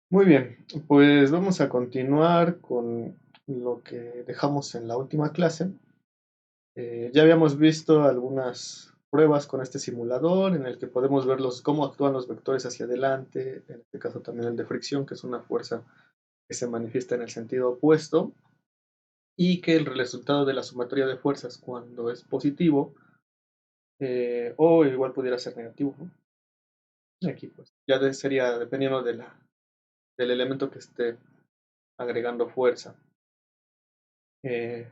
Muy bien, pues vamos a continuar con lo que dejamos en la última clase. Ya habíamos visto algunas pruebas con este simulador en el que podemos ver cómo actúan los vectores hacia adelante, en este caso también el de fricción, que es una fuerza que se manifiesta en el sentido opuesto, y que el resultado de la sumatoria de fuerzas cuando es positivo, o igual pudiera ser negativo, ¿no? Aquí pues sería dependiendo del elemento que esté agregando fuerza. Eh,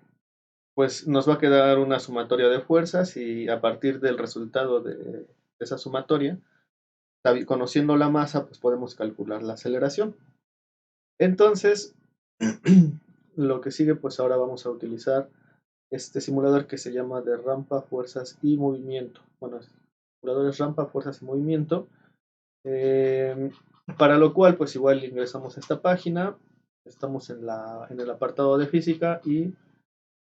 pues nos va a quedar una sumatoria de fuerzas y a partir del resultado de esa sumatoria, conociendo la masa, pues podemos calcular la aceleración. Entonces, lo que sigue, pues ahora vamos a utilizar este simulador que se llama de rampa, fuerzas y movimiento. Bueno, simuladores rampa, fuerzas y movimiento. Eh, para lo cual, pues igual ingresamos a esta página, estamos en el apartado de física y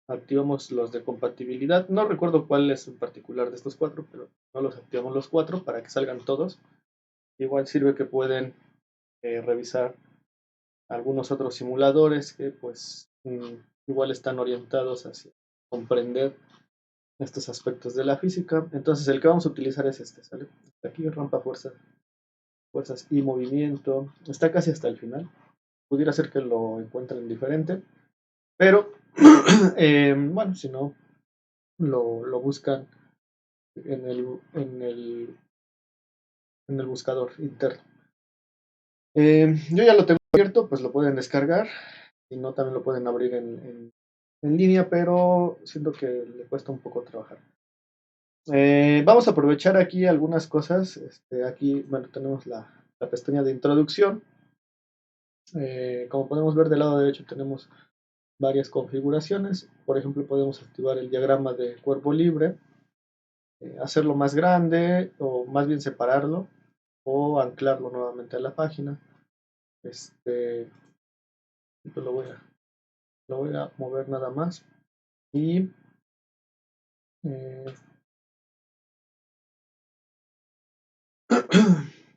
activamos los de compatibilidad. No recuerdo cuál es en particular de estos cuatro, pero no los activamos los cuatro para que salgan todos. Igual sirve que pueden revisar algunos otros simuladores que pues igual están orientados hacia comprender estos aspectos de la física. Entonces el que vamos a utilizar es este, ¿sale? Aquí rampa, fuerzas y movimiento. Está casi hasta el final. Pudiera ser que lo encuentren diferente, pero bueno, si no, lo buscan en el buscador interno. Yo ya lo tengo abierto, pues lo pueden descargar. Si no, también lo pueden abrir en línea, pero siento que le cuesta un poco trabajar. Vamos a aprovechar aquí algunas cosas. Aquí, bueno, tenemos la pestaña de introducción. Como podemos ver del lado derecho tenemos varias configuraciones. Por ejemplo, podemos activar el diagrama de cuerpo libre, hacerlo más grande o más bien separarlo o anclarlo nuevamente a la página. Este, pues lo voy a mover nada más y eh,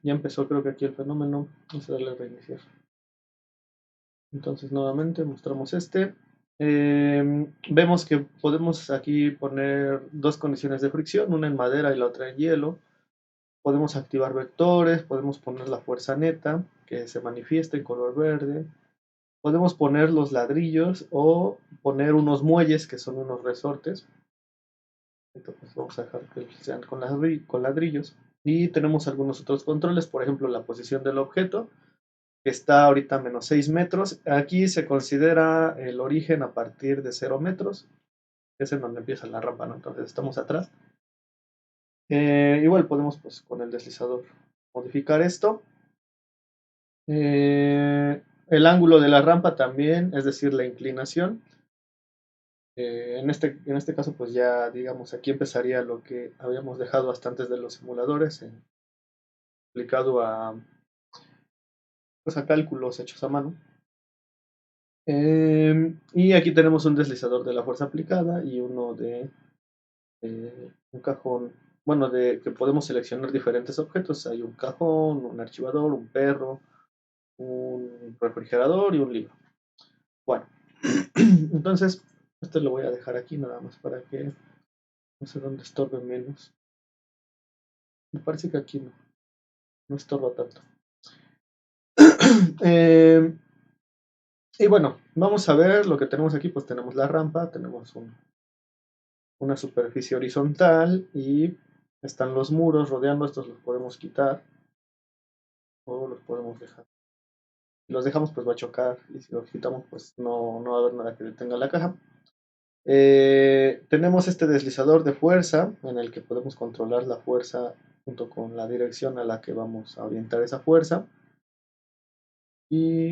ya empezó, creo que aquí el fenómeno. Vamos a darle a reiniciar. Entonces nuevamente mostramos este. Vemos que podemos aquí poner dos condiciones de fricción, una en madera y la otra en hielo. Podemos activar vectores, podemos poner la fuerza neta que se manifiesta en color verde. Podemos poner los ladrillos o poner unos muelles que son unos resortes. Entonces vamos a dejar que sean con ladrillos. Y tenemos algunos otros controles, por ejemplo la posición del objeto, que está ahorita a menos 6 metros. Aquí se considera el origen a partir de 0 metros, es en donde empieza la rampa, ¿no? Entonces estamos atrás. Igual podemos pues con el deslizador modificar esto. El ángulo de la rampa también, es decir, la inclinación. En este caso, pues ya, digamos, aquí empezaría lo que habíamos dejado hasta antes de los simuladores, aplicado pues, a cálculos hechos a mano. Y aquí tenemos un deslizador de la fuerza aplicada y uno de un cajón, bueno, de que podemos seleccionar diferentes objetos. Hay un cajón, un archivador, un perro, un refrigerador y un libro. Bueno, entonces, esto lo voy a dejar aquí nada más para que no sé dónde estorbe menos. Me parece que aquí no estorba tanto. Eh, y bueno, vamos a ver lo que tenemos aquí. Pues tenemos la rampa, tenemos una superficie horizontal y están los muros rodeando. Estos los podemos quitar o los podemos dejar. Si los dejamos, pues va a chocar y si los quitamos, pues no va a haber nada que detenga la caja. Tenemos este deslizador de fuerza en el que podemos controlar la fuerza junto con la dirección a la que vamos a orientar esa fuerza. Y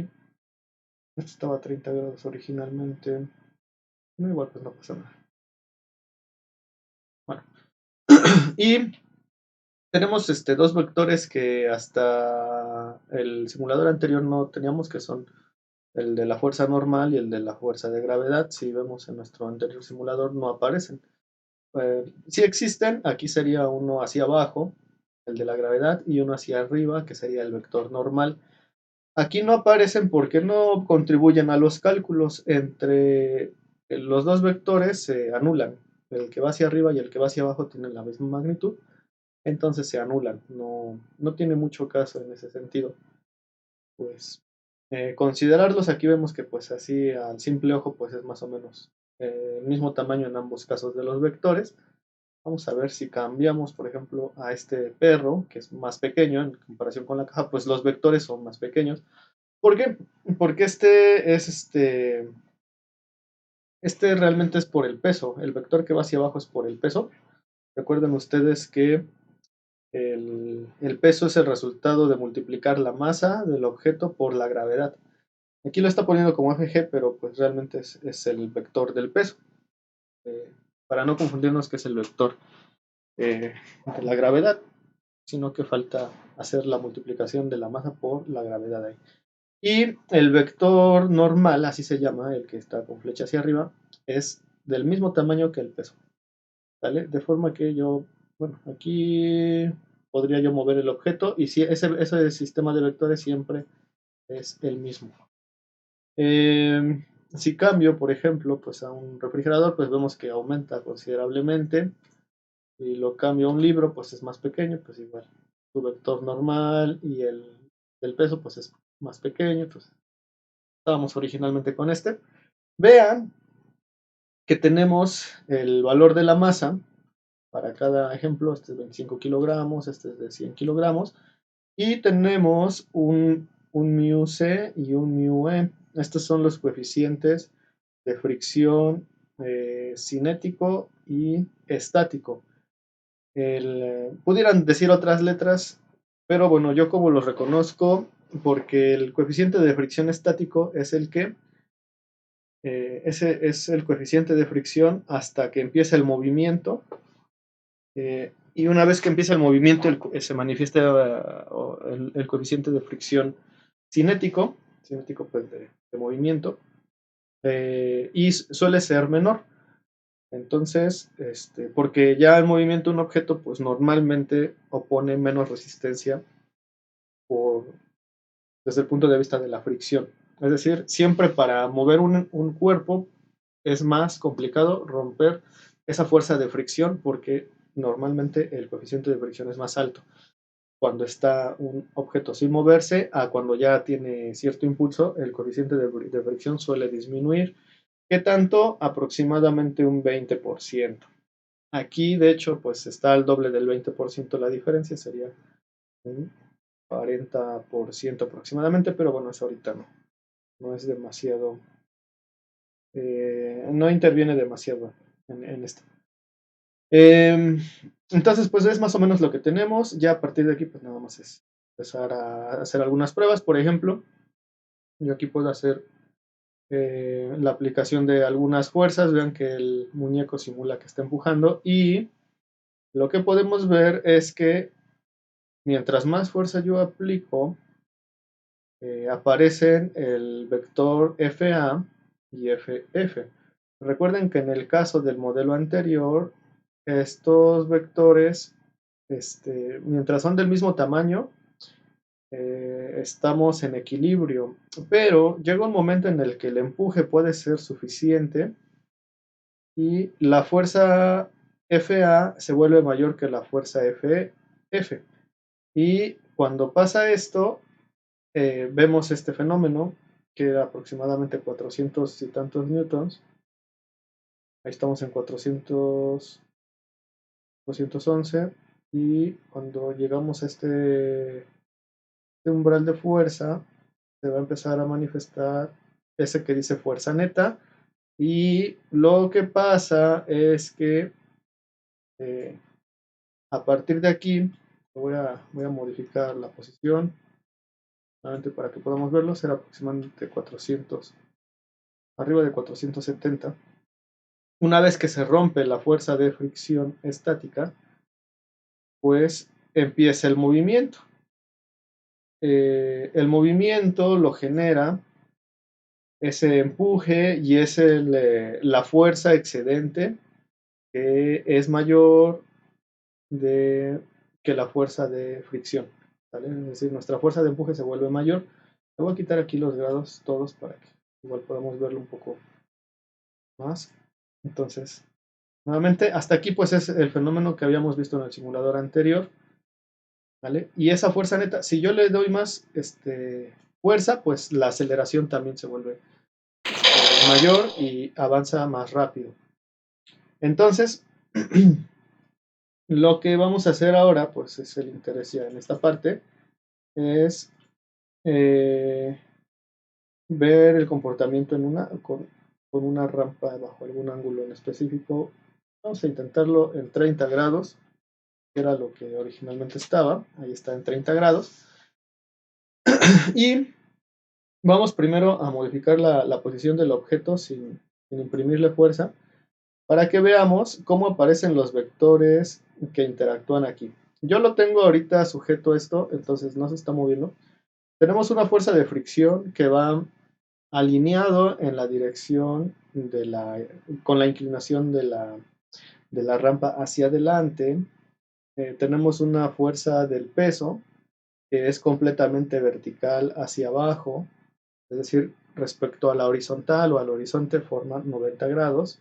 esto estaba a 30 grados originalmente. No, igual pues no pasa nada. Bueno. Y tenemos dos vectores que hasta el simulador anterior no teníamos, que son el de la fuerza normal y el de la fuerza de gravedad. Si vemos en nuestro anterior simulador no aparecen. Si existen, aquí sería uno hacia abajo, el de la gravedad, y uno hacia arriba, que sería el vector normal. Aquí no aparecen porque no contribuyen a los cálculos. Entre los dos vectores se anulan. El que va hacia arriba y el que va hacia abajo tienen la misma magnitud, entonces se anulan. No, no tiene mucho caso en ese sentido. Pues considerarlos, aquí vemos que pues así al simple ojo pues es más o menos el mismo tamaño en ambos casos de los vectores. Vamos a ver si cambiamos, por ejemplo, a este perro, que es más pequeño en comparación con la caja, pues los vectores son más pequeños. ¿Por qué? Porque este realmente es por el peso. El vector que va hacia abajo es por el peso. Recuerden ustedes que el peso es el resultado de multiplicar la masa del objeto por la gravedad. Aquí lo está poniendo como FG, pero pues realmente es el vector del peso. Eh, para no confundirnos que es el vector de la gravedad, sino que falta hacer la multiplicación de la masa por la gravedad ahí. Y el vector normal, así se llama, el que está con flecha hacia arriba, es del mismo tamaño que el peso. ¿Vale? De forma que yo, bueno, aquí podría yo mover el objeto y si ese sistema de vectores siempre es el mismo. Si cambio, por ejemplo, pues a un refrigerador, pues vemos que aumenta considerablemente. Si lo cambio a un libro, pues es más pequeño, pues igual. Su vector normal y el del peso, pues es más pequeño. Entonces, estábamos originalmente con este. Vean que tenemos el valor de la masa para cada ejemplo. Este es 25 kilogramos, este es de 100 kilogramos. Y tenemos un mu c y un mu e. Estos son los coeficientes de fricción cinético y estático. Pudieran decir otras letras, pero bueno, yo como los reconozco, porque el coeficiente de fricción estático es el que, ese es el coeficiente de fricción hasta que empieza el movimiento, y una vez que empieza el movimiento se manifiesta el coeficiente de fricción cinético, cinético pues de movimiento, y suele ser menor. Entonces, porque ya el movimiento de un objeto, pues normalmente opone menos resistencia por, desde el punto de vista de la fricción. Es decir, siempre para mover un cuerpo es más complicado romper esa fuerza de fricción porque normalmente el coeficiente de fricción es más alto cuando está un objeto sin moverse a cuando ya tiene cierto impulso, el coeficiente de fricción suele disminuir. ¿Qué tanto? Aproximadamente un 20%. Aquí, de hecho, pues está al doble del 20% la diferencia, sería un 40% aproximadamente, pero bueno, eso ahorita no es demasiado, no interviene demasiado en esto. Entonces, pues es más o menos lo que tenemos. Ya a partir de aquí, pues nada más es empezar a hacer algunas pruebas. Por ejemplo, yo aquí puedo hacer la aplicación de algunas fuerzas. Vean que el muñeco simula que está empujando y lo que podemos ver es que mientras más fuerza yo aplico, aparecen el vector FA y FF. Recuerden que en el caso del modelo anterior, estos vectores, mientras son del mismo tamaño, estamos en equilibrio, pero llega un momento en el que el empuje puede ser suficiente y la fuerza FA se vuelve mayor que la fuerza FF. Y cuando pasa esto, vemos este fenómeno que era aproximadamente 400 y tantos newtons. Ahí estamos en 411 y cuando llegamos a este umbral de fuerza se va a empezar a manifestar ese que dice fuerza neta y lo que pasa es que a partir de aquí voy a modificar la posición nuevamente para que podamos verlo. Será aproximadamente 400, arriba de 470. Una vez que se rompe la fuerza de fricción estática, pues empieza el movimiento. El movimiento lo genera ese empuje y es la fuerza excedente que es mayor que la fuerza de fricción. ¿Vale? Es decir, nuestra fuerza de empuje se vuelve mayor Le voy a quitar aquí los grados todos para que igual podamos verlo un poco más. Entonces, nuevamente, hasta aquí pues es el fenómeno que habíamos visto en el simulador anterior, ¿vale? Y esa fuerza neta, si yo le doy más fuerza, pues la aceleración también se vuelve mayor y avanza más rápido. Entonces, lo que vamos a hacer ahora, pues es el interés ya en esta parte, es ver el comportamiento con una rampa bajo algún ángulo en específico. Vamos a intentarlo en 30 grados, que era lo que originalmente estaba. Ahí está en 30 grados. Y vamos primero a modificar la posición del objeto sin imprimirle fuerza, para que veamos cómo aparecen los vectores que interactúan aquí. Yo lo tengo ahorita sujeto a esto, entonces no se está moviendo. Tenemos una fuerza de fricción que va alineado en la dirección con la inclinación de la rampa hacia adelante. Tenemos una fuerza del peso que es completamente vertical hacia abajo, es decir, respecto a la horizontal o al horizonte forma 90 grados.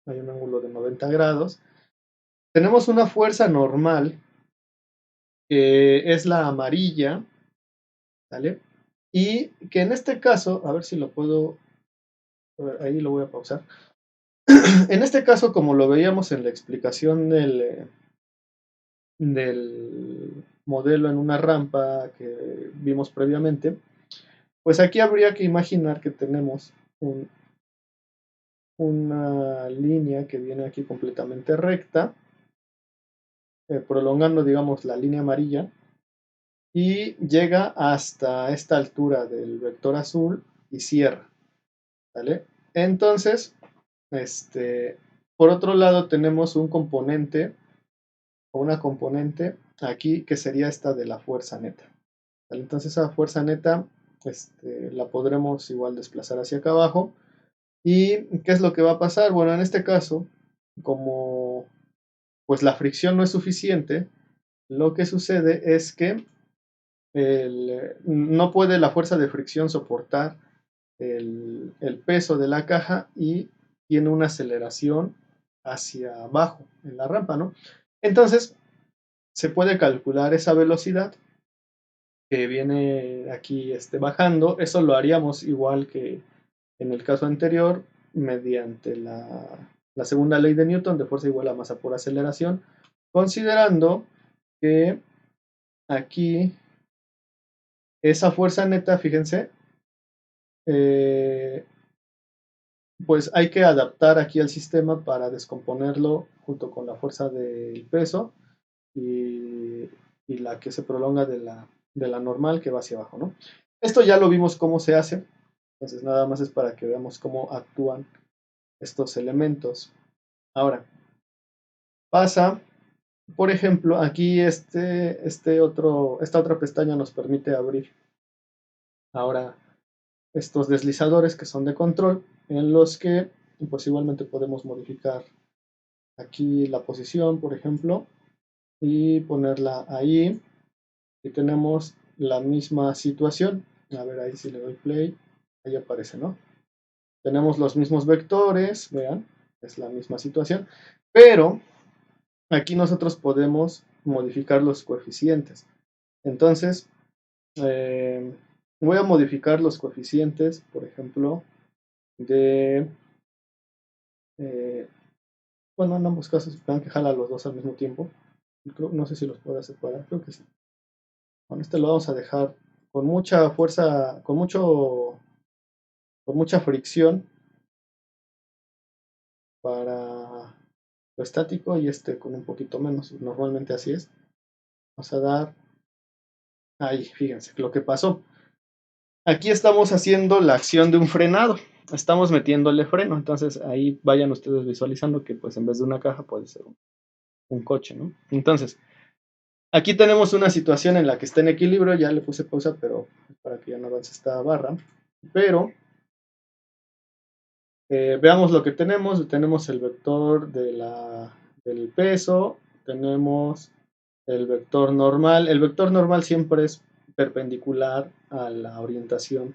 Hay un ángulo de 90 grados. Tenemos una fuerza normal que es la amarilla, ¿vale? Y que en este caso, a ver si lo puedo, ahí lo voy a pausar. En este caso, como lo veíamos en la explicación del modelo en una rampa que vimos previamente, pues aquí habría que imaginar que tenemos una línea que viene aquí completamente recta, prolongando, digamos, la línea amarilla, y llega hasta esta altura del vector azul y cierra, ¿vale? Entonces, por otro lado tenemos un componente o una componente aquí que sería esta de la fuerza neta, ¿vale? Entonces esa fuerza neta la podremos igual desplazar hacia acá abajo. ¿Y qué es lo que va a pasar? Bueno, en este caso, como pues la fricción no es suficiente, lo que sucede es que no puede la fuerza de fricción soportar el peso de la caja y tiene una aceleración hacia abajo en la rampa, ¿no? Entonces, se puede calcular esa velocidad que viene aquí bajando. Eso lo haríamos igual que en el caso anterior, mediante la segunda ley de Newton de fuerza igual a masa por aceleración, considerando que aquí esa fuerza neta, fíjense, pues hay que adaptar aquí al sistema para descomponerlo junto con la fuerza del peso y la que se prolonga de la normal que va hacia abajo, ¿no? Esto ya lo vimos cómo se hace, entonces nada más es para que veamos cómo actúan estos elementos. Ahora, pasa, por ejemplo, aquí esta otra pestaña nos permite abrir ahora estos deslizadores que son de control, en los que pues igualmente podemos modificar aquí la posición, por ejemplo, y ponerla ahí, y tenemos la misma situación. A ver, ahí si le doy play, ahí aparece, ¿no? Tenemos los mismos vectores, vean, es la misma situación, pero aquí nosotros podemos modificar los coeficientes. Entonces, voy a modificar los coeficientes, por ejemplo, bueno, en ambos casos tengan que jalar los dos al mismo tiempo. No sé si los puedo separar, creo que sí. Con lo vamos a dejar con mucha fuerza, con mucha fricción para lo estático y con un poquito menos. Normalmente así es. Vamos a dar ahí, fíjense lo que pasó. Aquí estamos haciendo la acción de un frenado. Estamos metiéndole freno. Entonces ahí vayan ustedes visualizando que pues en vez de una caja puede ser un coche, ¿no? Entonces, aquí tenemos una situación en la que está en equilibrio. Ya le puse pausa, pero para que ya no avance esta barra. Pero veamos lo que tenemos. Tenemos el vector del peso. Tenemos el vector normal. El vector normal siempre es perpendicular a la orientación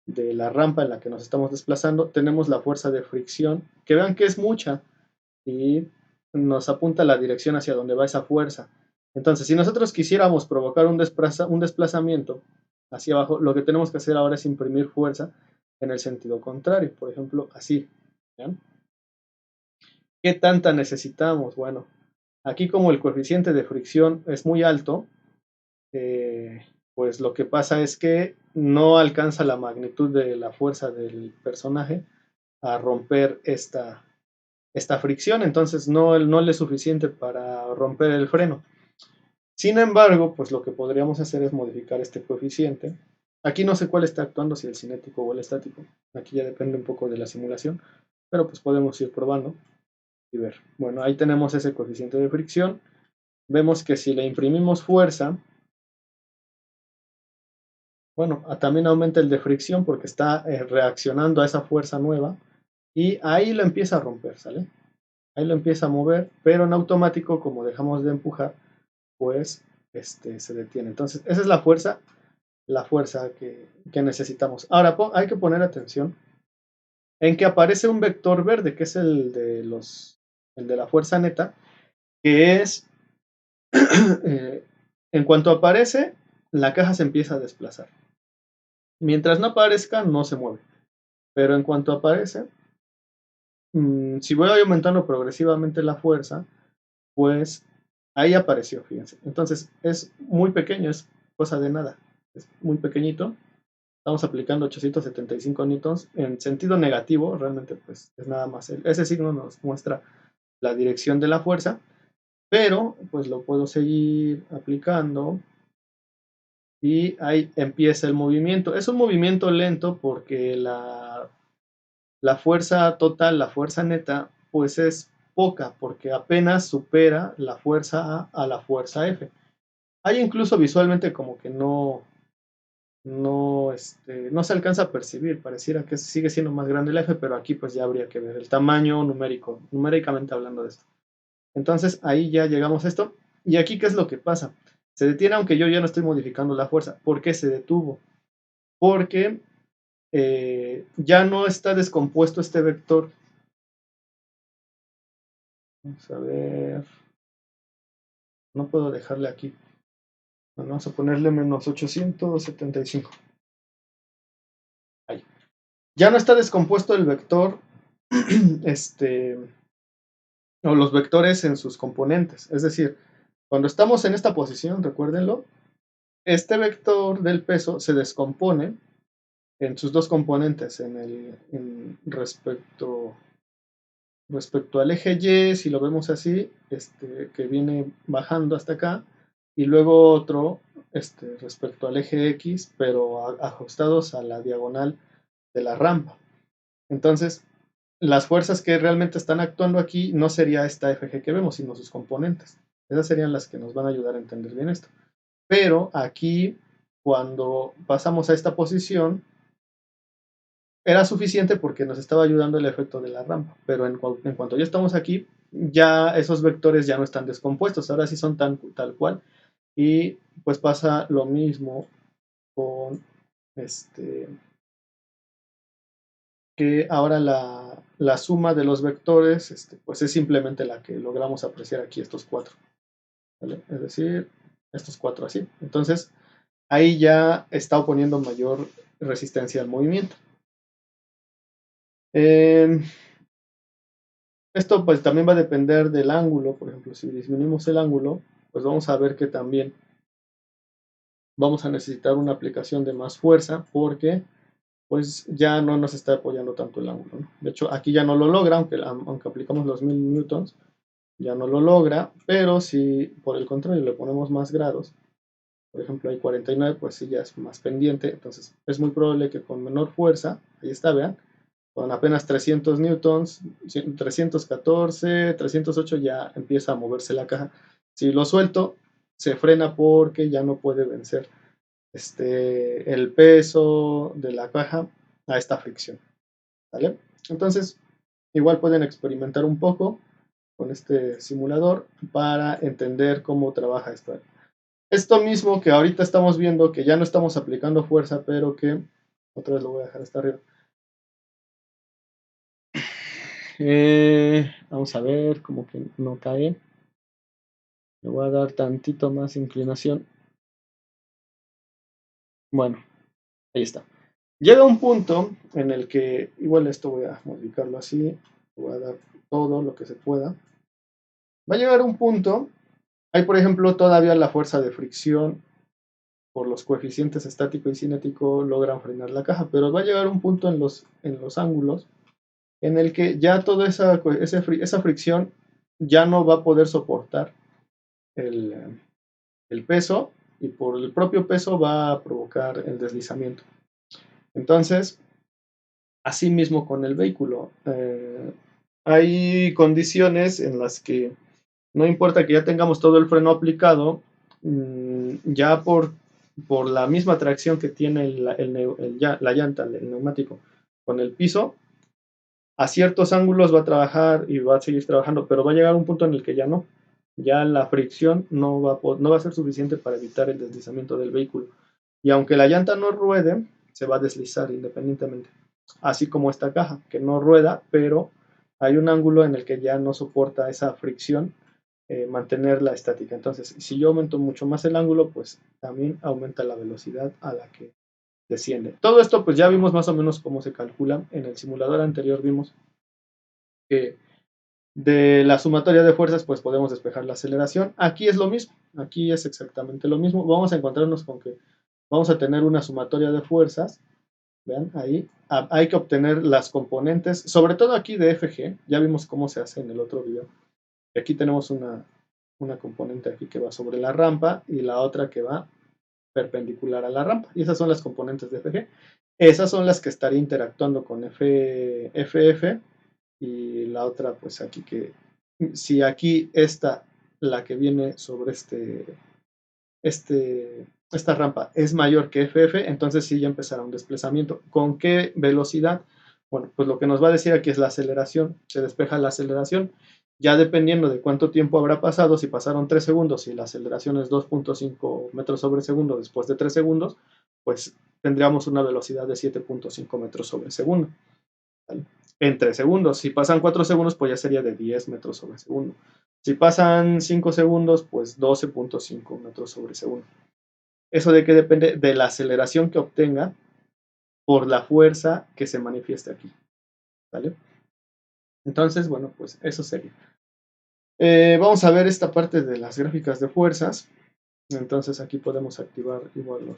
de la rampa en la que nos estamos desplazando, tenemos la fuerza de fricción, que vean que es mucha y nos apunta la dirección hacia donde va esa fuerza. Entonces, si nosotros quisiéramos provocar un desplazamiento hacia abajo, lo que tenemos que hacer ahora es imprimir fuerza en el sentido contrario, por ejemplo, así. ¿Vean? ¿Qué tanta necesitamos? Bueno, aquí como el coeficiente de fricción es muy alto, pues lo que pasa es que no alcanza la magnitud de la fuerza del personaje a romper esta fricción, entonces no le es suficiente para romper el freno. Sin embargo, pues lo que podríamos hacer es modificar este coeficiente. Aquí no sé cuál está actuando, si el cinético o el estático. Aquí ya depende un poco de la simulación, pero pues podemos ir probando y ver. Bueno, ahí tenemos ese coeficiente de fricción. Vemos que si le imprimimos fuerza, bueno, también aumenta el de fricción porque está reaccionando a esa fuerza nueva y ahí lo empieza a romper, ¿sale? Ahí lo empieza a mover, pero en automático, como dejamos de empujar, pues se detiene. Entonces, esa es la fuerza que necesitamos. Ahora, hay que poner atención en que aparece un vector verde, que es el de la fuerza neta, que es, en cuanto aparece, la caja se empieza a desplazar. Mientras no aparezca, no se mueve. Pero en cuanto aparece, si voy aumentando progresivamente la fuerza, pues ahí apareció, fíjense. Entonces es muy pequeño, es cosa de nada, es muy pequeñito. Estamos aplicando 875 newtons en sentido negativo, realmente pues es nada más. Ese signo nos muestra la dirección de la fuerza, pero pues lo puedo seguir aplicando y ahí empieza el movimiento. Es un movimiento lento porque la fuerza total, la fuerza neta, pues es poca porque apenas supera la fuerza A la fuerza F. Hay incluso visualmente como que no se alcanza a percibir, pareciera que sigue siendo más grande el F, pero aquí pues ya habría que ver el tamaño numérico, numéricamente hablando de esto. Entonces ahí ya llegamos a esto. Y aquí, ¿qué es lo que pasa? Se detiene aunque yo ya no estoy modificando la fuerza. ¿Por qué se detuvo? Porque ya no está descompuesto este vector. Vamos a ver. No puedo dejarle aquí. Bueno, vamos a ponerle menos 875. Ahí. Ya no está descompuesto el vector, o los vectores en sus componentes. Es decir, cuando estamos en esta posición, recuérdenlo, este vector del peso se descompone en sus dos componentes, respecto al eje Y, si lo vemos así, que viene bajando hasta acá, y luego otro respecto al eje X, pero ajustados a la diagonal de la rampa. Entonces, las fuerzas que realmente están actuando aquí no sería esta FG que vemos, sino sus componentes. Esas serían las que nos van a ayudar a entender bien esto. Pero aquí, cuando pasamos a esta posición, era suficiente porque nos estaba ayudando el efecto de la rampa, pero en cuanto ya estamos aquí, ya esos vectores ya no están descompuestos, ahora sí son tal cual, y pues pasa lo mismo con que ahora la suma de los vectores pues es simplemente la que logramos apreciar aquí, estos cuatro, ¿vale? Es decir, estos cuatro así. Entonces, ahí ya está oponiendo mayor resistencia al movimiento. Esto pues también va a depender del ángulo. Por ejemplo, si disminuimos el ángulo, pues vamos a ver que también vamos a necesitar una aplicación de más fuerza porque pues ya no nos está apoyando tanto el ángulo, ¿no? De hecho, aquí ya no lo logra, aunque aplicamos los 1000 newtons, ya no lo logra, pero si por el contrario le ponemos más grados, por ejemplo hay 49, pues sí ya es más pendiente, entonces es muy probable que con menor fuerza, ahí está, vean, con apenas 300 newtons, 314, 308 ya empieza a moverse la caja. Si lo suelto, se frena porque ya no puede vencer el peso de la caja a esta fricción, ¿vale? Entonces, igual pueden experimentar un poco con este simulador para entender cómo trabaja esto. Esto mismo que ahorita estamos viendo, que ya no estamos aplicando fuerza, pero que, otra vez lo voy a dejar hasta arriba. Vamos a ver, como que no cae. Le voy a dar tantito más inclinación. Bueno, ahí está. Llega un punto en el que, igual esto voy a modificarlo así, voy a dar todo lo que se pueda. Va a llegar un punto, hay por ejemplo todavía la fuerza de fricción por los coeficientes estático y cinético logran frenar la caja, pero va a llegar un punto en los ángulos en el que ya toda esa fricción ya no va a poder soportar el, el peso y por el propio peso va a provocar el deslizamiento. Entonces, así mismo con el vehículo, hay condiciones en las que no importa que ya tengamos todo el freno aplicado, ya por la misma tracción que tiene la llanta, el neumático con el piso, a ciertos ángulos va a trabajar y va a seguir trabajando, pero va a llegar un punto en el que ya no. Ya la fricción no va a ser suficiente para evitar el deslizamiento del vehículo. Y aunque la llanta no ruede, se va a deslizar independientemente. Así como esta caja, que no rueda, pero hay un ángulo en el que ya no soporta esa fricción mantenerla estática. Entonces, si yo aumento mucho más el ángulo, pues también aumenta la velocidad a la que desciende. Todo esto pues ya vimos más o menos cómo se calcula. En el simulador anterior vimos que de la sumatoria de fuerzas pues podemos despejar la aceleración. Aquí es lo mismo, aquí es exactamente lo mismo. Vamos a encontrarnos con que vamos a tener una sumatoria de fuerzas. Vean, ahí hay que obtener las componentes, sobre todo aquí de FG, ya vimos cómo se hace en el otro video. Aquí tenemos una componente aquí que va sobre la rampa y la otra que va perpendicular a la rampa. Y esas son las componentes de FG. Esas son las que estaría interactuando con FF y la otra pues aquí que si aquí esta, la que viene sobre esta rampa es mayor que FF, entonces sí ya empezará un desplazamiento. ¿Con qué velocidad? Bueno, pues lo que nos va a decir aquí es la aceleración. Se despeja la aceleración. Ya dependiendo de cuánto tiempo habrá pasado, si pasaron 3 segundos y la aceleración es 2.5 metros sobre segundo después de 3 segundos, pues tendríamos una velocidad de 7.5 metros sobre segundo. ¿Vale? En 3 segundos. Si pasan 4 segundos, pues ya sería de 10 metros sobre segundo. Si pasan 5 segundos, pues 12.5 metros sobre segundo. ¿Eso de qué depende? De la aceleración que obtenga por la fuerza que se manifieste aquí. ¿Vale? Entonces, bueno, pues eso sería. Vamos a ver esta parte de las gráficas de fuerzas. Entonces aquí podemos activar igual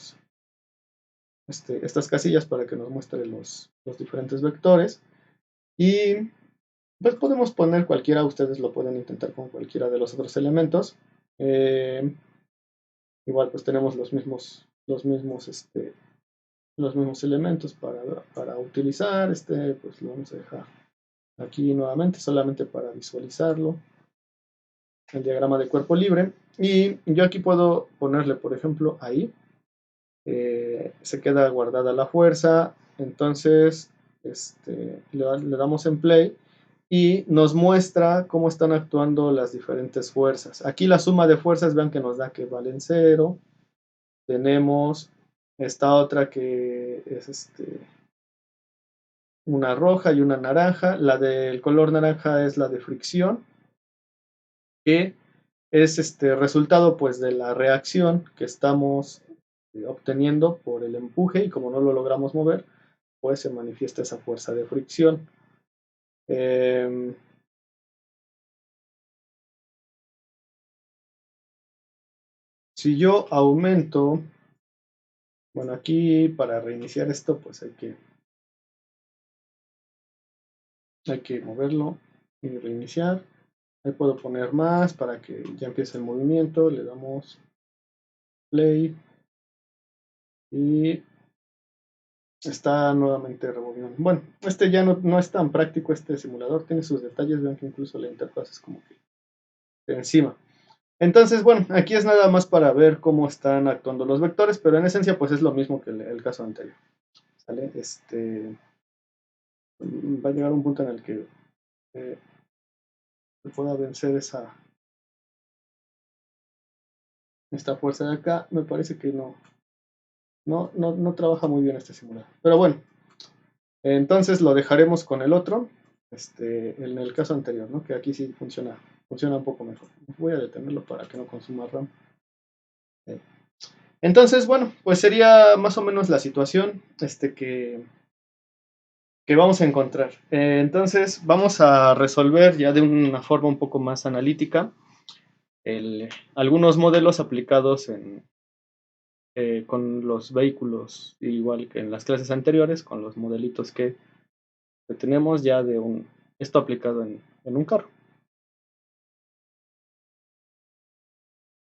estas casillas para que nos muestre los diferentes vectores. Y pues podemos poner cualquiera, ustedes lo pueden intentar con cualquiera de los otros elementos. Igual pues tenemos los mismos elementos para utilizar. Pues lo vamos a dejar aquí nuevamente solamente para visualizarlo. El diagrama de cuerpo libre. Y yo aquí puedo ponerle, por ejemplo, ahí. Se queda guardada la fuerza. Entonces le damos en play y nos muestra cómo están actuando las diferentes fuerzas. Aquí la suma de fuerzas, vean que nos da que valen 0. Tenemos esta otra que es una roja y una naranja. La del color naranja es la de fricción, que es resultado pues de la reacción que estamos obteniendo por el empuje, y como no lo logramos mover, pues se manifiesta esa fuerza de fricción. Si yo aumento, bueno, aquí para reiniciar esto, pues hay que moverlo y reiniciar. Ahí puedo poner más para que ya empiece el movimiento. Le damos play y está nuevamente rebobinando. Bueno, ya no es tan práctico este simulador, tiene sus detalles, vean que incluso la interfaz es como que de encima. Entonces, bueno, aquí es nada más para ver cómo están actuando los vectores, pero en esencia pues es lo mismo que el caso anterior. ¿Sale? Va a llegar un punto en el que se pueda vencer esta fuerza de acá, me parece que no trabaja muy bien este simulador. Pero bueno, entonces lo dejaremos con el otro, en el caso anterior, ¿no? Que aquí sí funciona un poco mejor. Voy a detenerlo para que no consuma RAM. Entonces, bueno, pues sería más o menos la situación que vamos a encontrar. Entonces, vamos a resolver ya de una forma un poco más analítica algunos modelos aplicados con los vehículos, igual que en las clases anteriores, con los modelitos que tenemos ya esto aplicado en un carro.